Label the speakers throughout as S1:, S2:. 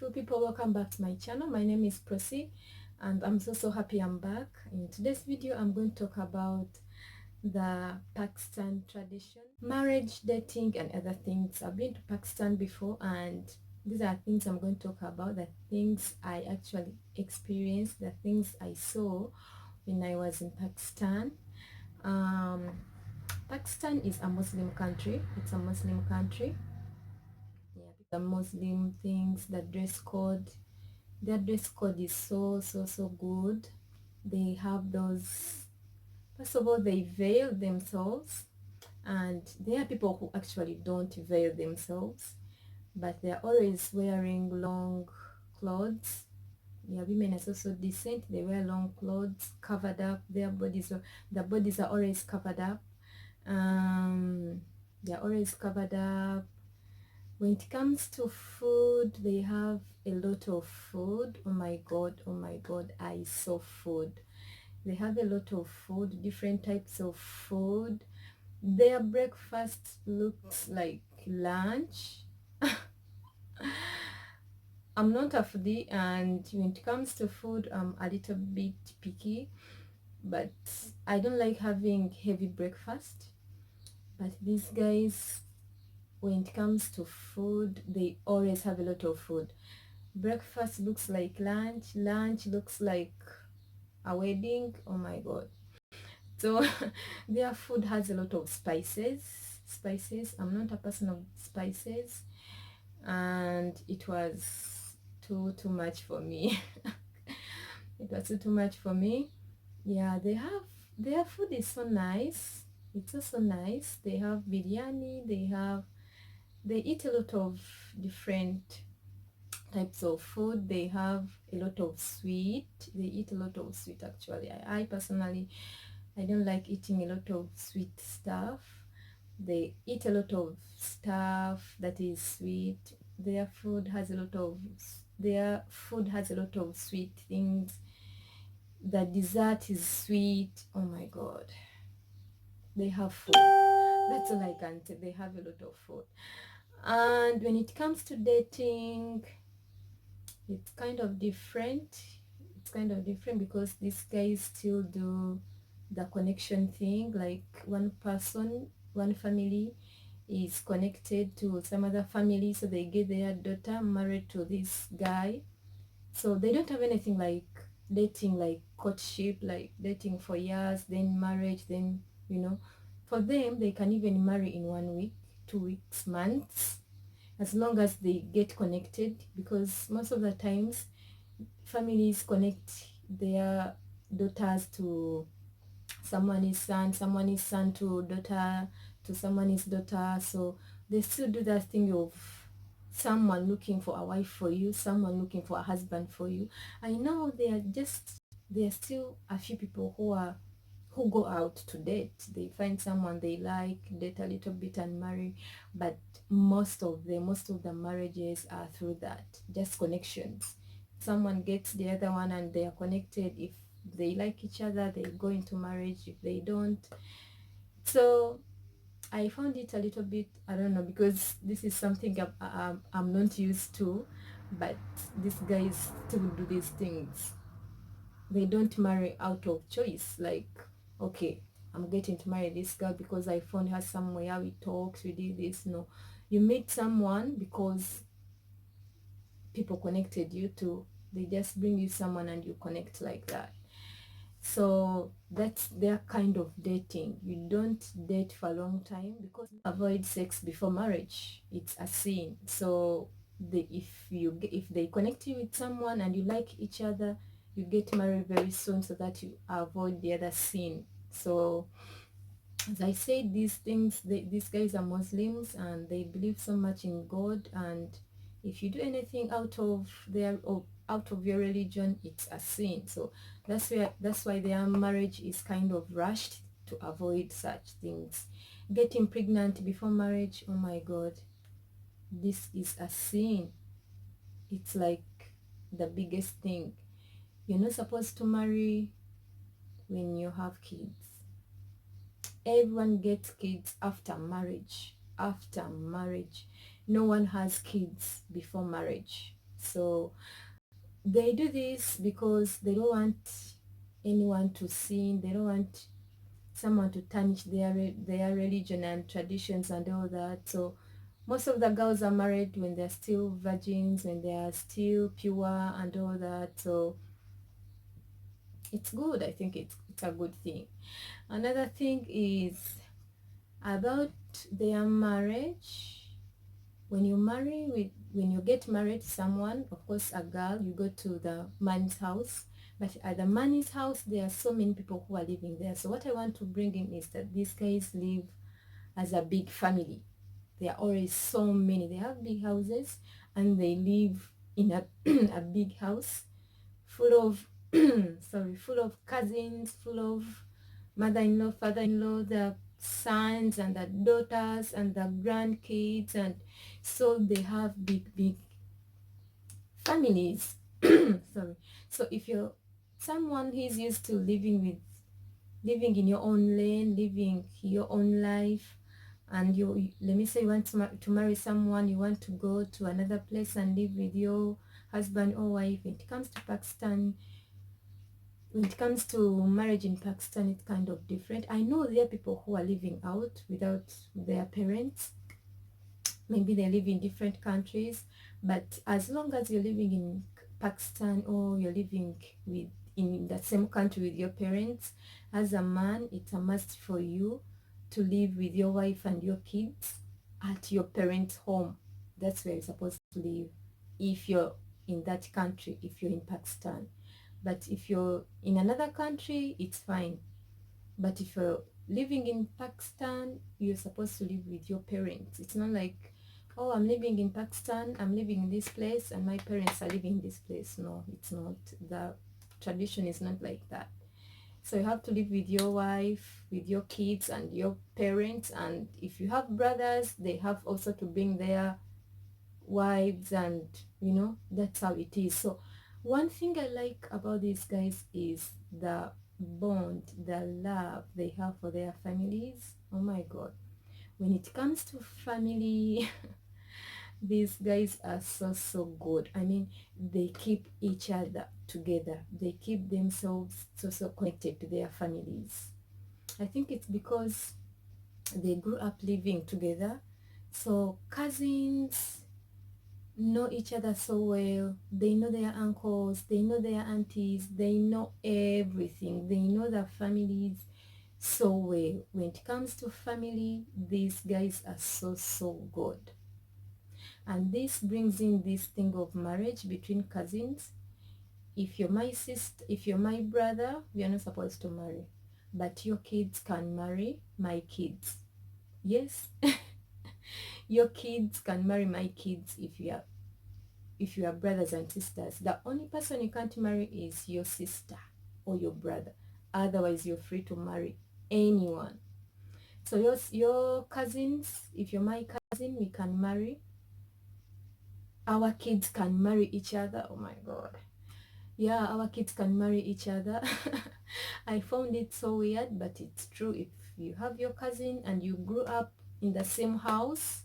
S1: beautiful people, welcome back to my channel. My name is Prosi and I'm so happy I'm back. In today's video I'm going to talk about the Pakistan tradition, marriage, dating and other things. I've been to Pakistan before and these are things I'm going to talk about, the things I actually experienced, the things I saw when I was in Pakistan. Pakistan is a Muslim country. It's a Muslim country. Yeah, the Muslim things, the dress code, their dress code is so good. They have those, first of all, they veil themselves, and there are people who actually don't veil themselves, but they're always wearing long clothes. Yeah, women are also decent. They wear long clothes, covered up. Their bodies are always covered up. They're always covered up. When it comes to food, they have a lot of food. Oh my god, I saw food. They have a lot of food, different types of food. Their breakfast looks like lunch. I'm not a foodie, and when it comes to food, I'm a little bit picky, but I don't like having heavy breakfast. But these guys, when it comes to food, they always have a lot of food. Breakfast looks like lunch, lunch looks like a wedding. Oh my god. So their food has a lot of spices. I'm not a person of spices, and it was too much for me. It was too much for me. Yeah, their food is so nice. It's also nice. They have biryani, they eat a lot of different types of food. They have a lot of sweet. They eat a lot of sweet actually. I personally, I don't like eating a lot of sweet stuff. They eat a lot of stuff that is sweet. Their food has a lot of sweet things. The dessert is sweet. Oh my god, they have food. That's all I can say. They have a lot of food. And when it comes to dating, it's kind of different. It's kind of different because these guys still do the connection thing, like one person, one family is connected to some other family, so they get their daughter married to this guy. So they don't have anything like dating, like courtship, like dating for years, then marriage, then, you know, for them they can even marry in 1 week, 2 weeks, months, as long as they get connected, because most of the times families connect their daughters to someone's son to daughter, to someone's daughter. So they still do that thing of someone looking for a wife for you, someone looking for a husband for you. I know there are still a few people who go out to date. They find someone they like, date a little bit and marry, but most of the marriages are through that, just connections. Someone gets the other one and they are connected. If they like each other, they go into marriage. If they don't, so I found it a little bit, I don't know, because this is something I'm not used to, but these guys still do these things. They don't marry out of choice, like, okay, I'm getting to marry this girl because I found her somewhere, we talked, we did this. No, you meet someone because people connected you to, they just bring you someone and you connect like that. So that's their kind of dating. You don't date for a long time because avoid sex before marriage, it's a sin. So if they connect you with someone and you like each other, you get married very soon so that you avoid the other sin. So as I said, these guys are Muslims and they believe so much in God, and if you do anything out of your religion, it's a sin. So that's why their marriage is kind of rushed, to avoid such things. Getting pregnant before marriage, oh my god, this is a sin. It's like the biggest thing. You're not supposed to marry when you have kids. Everyone gets kids after marriage. No one has kids before marriage. So they do this because they don't want anyone to sin. They don't want someone to tarnish their religion and traditions and all that. So most of the girls are married when they're still virgins, when they are still pure and all that. So it's good. I think it's a good thing. Another thing is about their marriage. When you get married to someone, of course a girl, you go to the man's house, but at the man's house there are so many people who are living there. So what I want to bring in is that these guys live as a big family. There are always so many. They have big houses and they live in a a big house full of full of cousins, full of mother-in-law, father-in-law, the sons and the daughters and the grandkids, and so they have big families. Sorry. So if you're someone who's used to living in your own lane, living your own life, and you let me say you want to marry someone, you want to go to another place and live with your husband or wife. When it comes to marriage in Pakistan, it's kind of different. I know there are people who are living out without their parents. Maybe they live in different countries, but as long as you're living in Pakistan or you're living with in the same country with your parents, as a man, it's a must for you to live with your wife and your kids at your parents' home. That's where you're supposed to live if you're in that country, if you're in Pakistan. But if you're in another country, it's fine. But if you're living in Pakistan, you're supposed to live with your parents. It's not like, oh, I'm living in Pakistan, I'm living in this place, and my parents are living in this place. No, it's not. The tradition is not like that. So you have to live with your wife, with your kids, and your parents. And if you have brothers, they have also to bring their wives, and that's how it is. So one thing I like about these guys is the bond, the love they have for their families. Oh my god, when it comes to family, these guys are so good. I mean, they keep each other together, they keep themselves so connected to their families. I think it's because they grew up living together, so cousins know each other so well. They know their uncles, they know their aunties, they know everything. They know their families so well. When it comes to family, these guys are so good. And this brings in this thing of marriage between cousins. If you're my sister, if you're my brother, we are not supposed to marry. But your kids can marry my kids. Yes. Your kids can marry my kids if you are brothers and sisters. The only person you can't marry is your sister or your brother. Otherwise, you're free to marry anyone. So your cousins, if you're my cousin, we can marry. Our kids can marry each other. Oh my god. Yeah, our kids can marry each other. I found it so weird, but it's true. If you have your cousin and you grew up in the same house,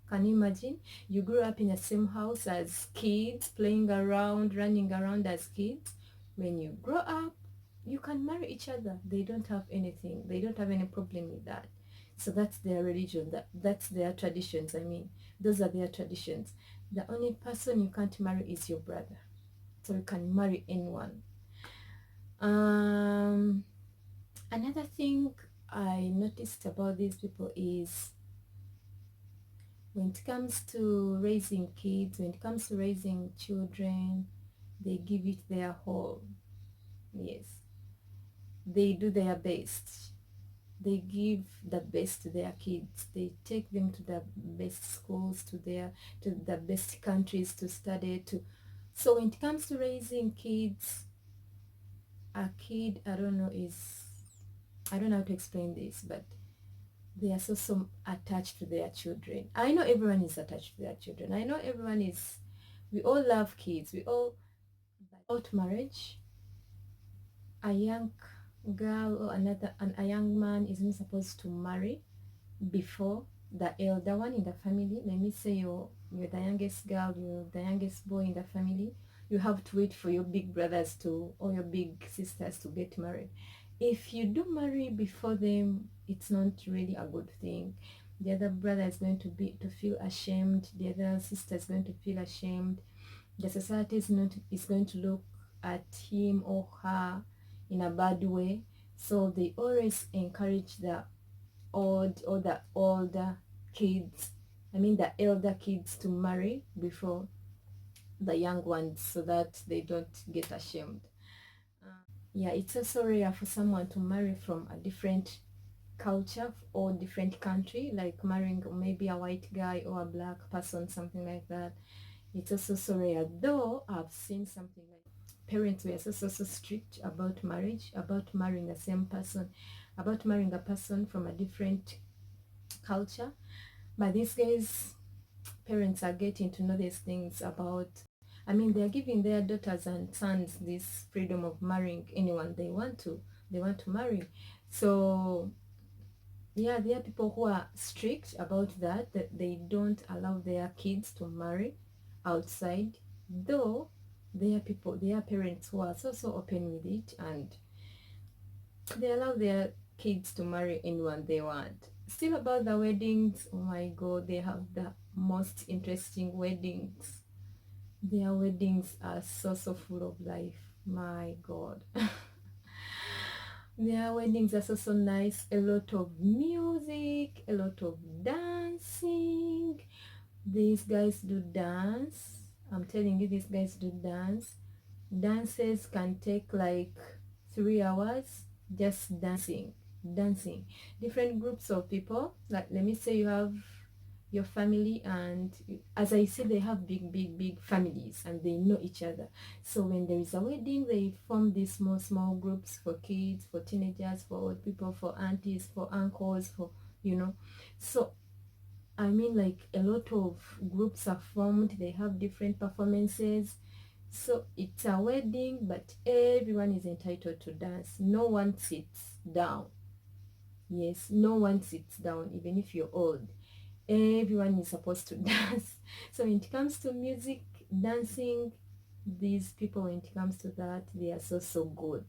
S1: can you imagine? You grew up in the same house as kids, playing around, running around as kids. When you grow up, you can marry each other. They don't have anything. They don't have any problem with that. So that's their religion. That's their traditions. I mean, those are their traditions. The only person you can't marry is your brother. So you can marry anyone. Another thing I noticed about these people is when it comes to raising kids, when it comes to raising children, they give it their whole. Yes, they do their best. They give the best to their kids. They take them to the best schools, to the best countries to study. So when it comes to raising kids, a kid, I don't know how to explain this, but they are so attached to their children. I know everyone is attached to their children. I know we all love kids. We all, without marriage, a young girl or a young man isn't supposed to marry before the elder one in the family. Let me say you're the youngest girl, you're the youngest boy in the family. You have to wait for your big brothers to or your big sisters to get married. If you do marry before them, it's not really a good thing. The other brother is going to feel ashamed. The other sister is going to feel ashamed. The society is going to look at him or her in a bad way. So they always encourage the older kids, I mean the elder kids, to marry before the young ones so that they don't get ashamed. Yeah, it's also rare for someone to marry from a different culture or different country, like marrying maybe a white guy or a black person, something like that. It's also so rare, though I've seen something like parents were so strict about marriage, about marrying the same person, about marrying a person from a different culture. But these days, parents are getting to know these things about, I mean, they're giving their daughters and sons this freedom of marrying anyone they want to marry. So yeah, there are people who are strict about that they don't allow their kids to marry outside, though there are parents who are so open with it, and they allow their kids to marry anyone they want. Still about the weddings, oh my god, they have the most interesting weddings. Their weddings are so full of life. My god. Their weddings are so nice. A lot of music, a lot of dancing. These guys do dance. I'm telling you, these guys do dance. Dances can take like 3 hours just dancing. Different groups of people. Like, let me say you have your family, and as I said, they have big families and they know each other. So when there is a wedding, they form these small groups for kids, for teenagers, for old people, for aunties, for uncles, for you know. So I mean, like, a lot of groups are formed, they have different performances. So it's a wedding, but everyone is entitled to dance. No one sits down. Yes, no one sits down, even if you're old. Everyone is supposed to dance. So when it comes to music, dancing, these people, when it comes to that, they are so good.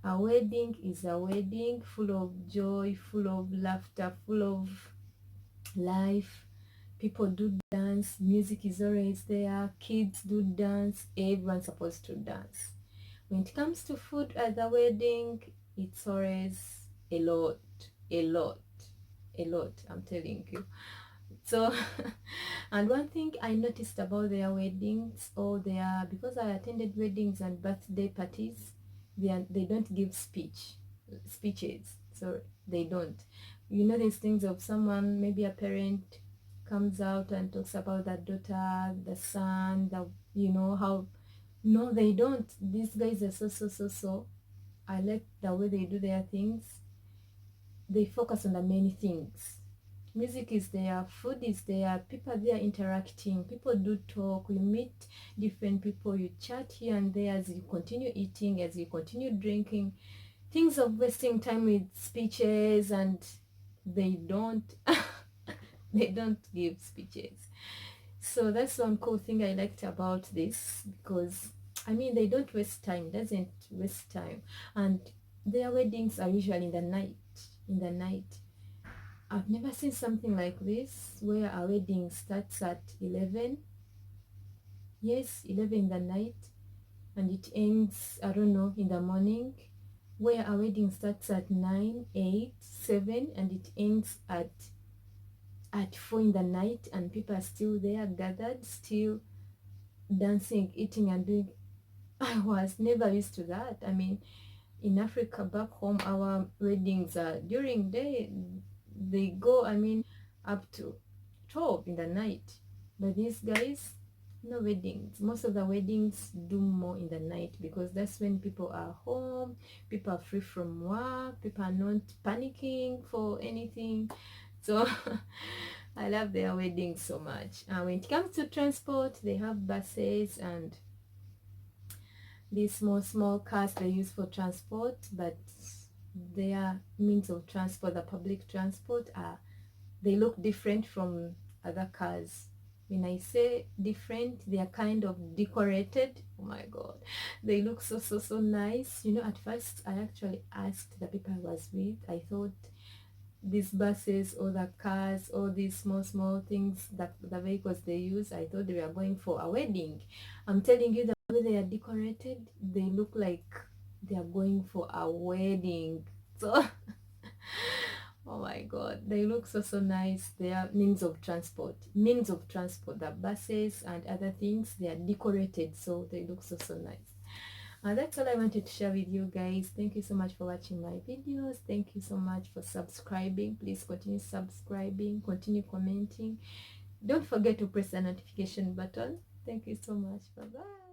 S1: A wedding is a wedding full of joy, full of laughter, full of life. People do dance, music is always there, kids do dance, everyone's supposed to dance. When it comes to food at the wedding, it's always a lot, a lot, a lot, I'm telling you. So and one thing I noticed about their weddings, or their, because I attended weddings and birthday parties, they don't give speeches. So they don't, you know, these things of someone, maybe a parent comes out and talks about the daughter, the son, the, you know how. No, they don't. These guys are so I like the way they do their things. They focus on the many things. Music is there, food is there, people there interacting, people do talk, you meet different people, you chat here and there as you continue eating, as you continue drinking. Things of wasting time with speeches, and they don't they don't give speeches. So that's one cool thing I liked about this, because I mean, they don't waste time, doesn't waste time. And their weddings are usually in the night. I've never seen something like this where a wedding starts at 11. Yes, 11 in the night, and it ends, I don't know, in the morning. Where a wedding starts at 9, 8, 7, and it ends at 4 in the night, and people are still there gathered, still dancing, eating, and doing. I was never used to that. I mean, in Africa back home, our weddings are during day. They go, I mean, up to 12 in the night. But these guys, no weddings. Most of the weddings do more in the night, because that's when people are home, people are free from work, people are not panicking for anything. So I love their weddings so much. When it comes to transport, they have buses and these small cars they use for transport, but their means of transport, the public transport, are They look different from other cars. When I say different, they are kind of decorated. Oh my god, they look so nice. You know, at first I actually asked the people I was with. I thought these buses or the cars or these small things that the vehicles they use, I thought they were going for a wedding. I'm telling you, the way they are decorated, they look like they are going for a wedding. So oh my god, they look so nice. They are means of transport, the buses and other things, they are decorated, so they look so nice. That's all I wanted to share with you guys. Thank you so much for watching my videos. Thank you so much for subscribing. Please continue subscribing, continue commenting. Don't forget to press the notification button. Thank you so much. Bye bye.